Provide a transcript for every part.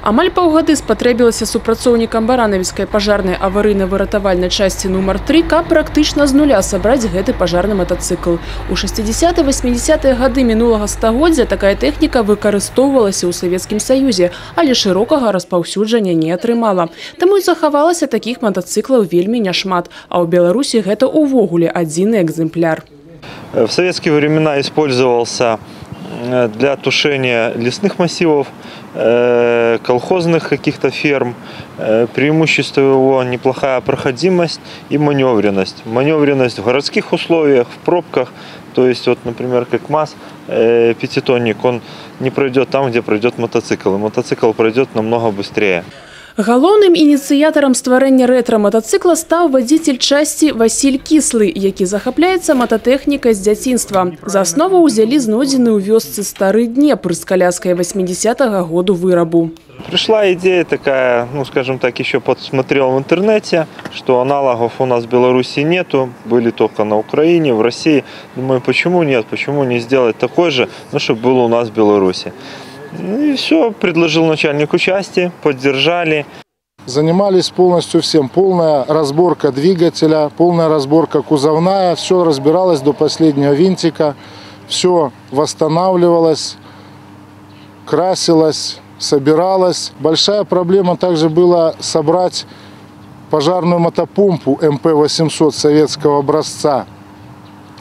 Амаль паўгады спатрэбілася супрацоўнікам баранавіцкай пажарнай аварыйна-выратавальнай часці нумар 3, каб практычна з нуля сабраць гэты пажарны матацыкл. У 60-80-е гады мінулага стагоддзя такая тэхніка выкарыстоўвалася ў Савецкім Саюзе, але шырокага распаўсюджання не атрымала. Таму і захавалася такіх матацыклаў вельмі няшмат, а ў Беларусі гэта ўвогуле адзіны экземпляр. В советские времена использовался для тушения лесных массивов, колхозных каких-то ферм. Преимущество его неплохая проходимость и маневренность. Маневренность в городских условиях, в пробках. То есть, вот, например, как МАЗ, пятитонник, он не пройдет там, где пройдет мотоцикл. И мотоцикл пройдет намного быстрее. Галоўным ініцыятарам стварэння рэтра-матацыкла стаў вадзіцель часці Васіль Кіслы, які захапляецца мататэхнікай з дзяцінства. За аснову ўзялі знойдзены ў вёсцы Стары Днепр з каляскай 80-го году вырабу. Пришла идея такая, ну скажем так, еще подсмотрел в интернете, что аналогов у нас в Беларуси нету, были только на Украине, в России. Думаю, почему нет, почему не сделать такой же, ну, чтобы был у нас в Беларуси. И все, предложил начальнику части, поддержали. Занимались полностью всем. Полная разборка двигателя, полная разборка кузовная. Все разбиралось до последнего винтика. Все восстанавливалось, красилось, собиралось. Большая проблема также была собрать пожарную мотопомпу МП-800 советского образца.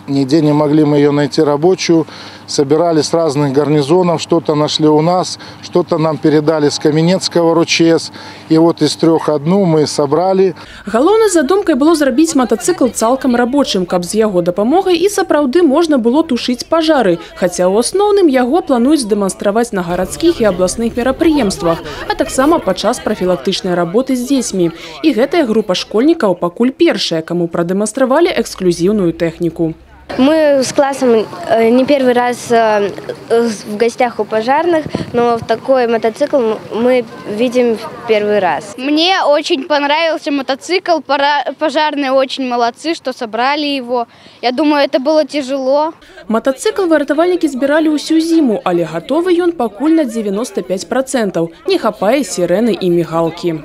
Нигде не могли мы ее найти рабочую. Собирали с разных гарнизонов, что-то нашли у нас, что-то нам передали с Каменецкого РУЧС. И вот из 3 одну мы собрали. Галоўнай задумкай было зрабіць матацыкл цалкам рабочым, каб з яго дапамогай і сапраўды можна было тушыць пажары. Хаця ў асноўным яго плануюць дэманстраваць на гарадскіх і абласных мерапрыемствах, а таксама падчас прафілактычнай работы з дзецьмі. І гэтая група школьнікаў пакуль першая, каму прадэманстравалі эксклюзіўную тэхніку. Мы с классом не первый раз в гостях у пожарных, но такой мотоцикл мы видим в первый раз. Мне очень понравился мотоцикл, пожарные очень молодцы, что собрали его. Я думаю, это было тяжело. Мотоцикл выратавальнікі збіралі ўсю зіму, але гатовы ён пакуль на 95%. Не хапае сірэны і мігалкі.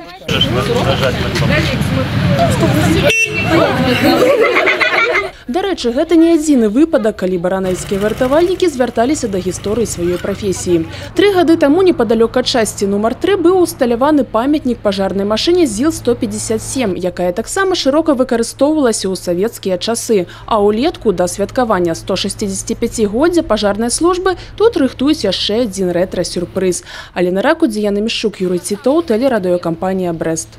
Дарэчы, гэта не адзіны выпадак, калі баранавіцкія выратавальнікі звярталіся да гісторыі сваёй прафесіі. 3 гады таму непадалёк ад часці нумар 3 быў усталяваны памятнік пажарнай машыне ЗІЛ-157, якая таксама шырока выкарыстоўвалася ў савецкія часы. А ўлетку да святкавання 165-годдзя пажарнай службы тут рыхтуюць яшчэ адзін рэтра-сюрпрыз. Алена Ракудзі, Яна Мішук, Юрый Цітоў, тэлерадыёкампанія «Брэст».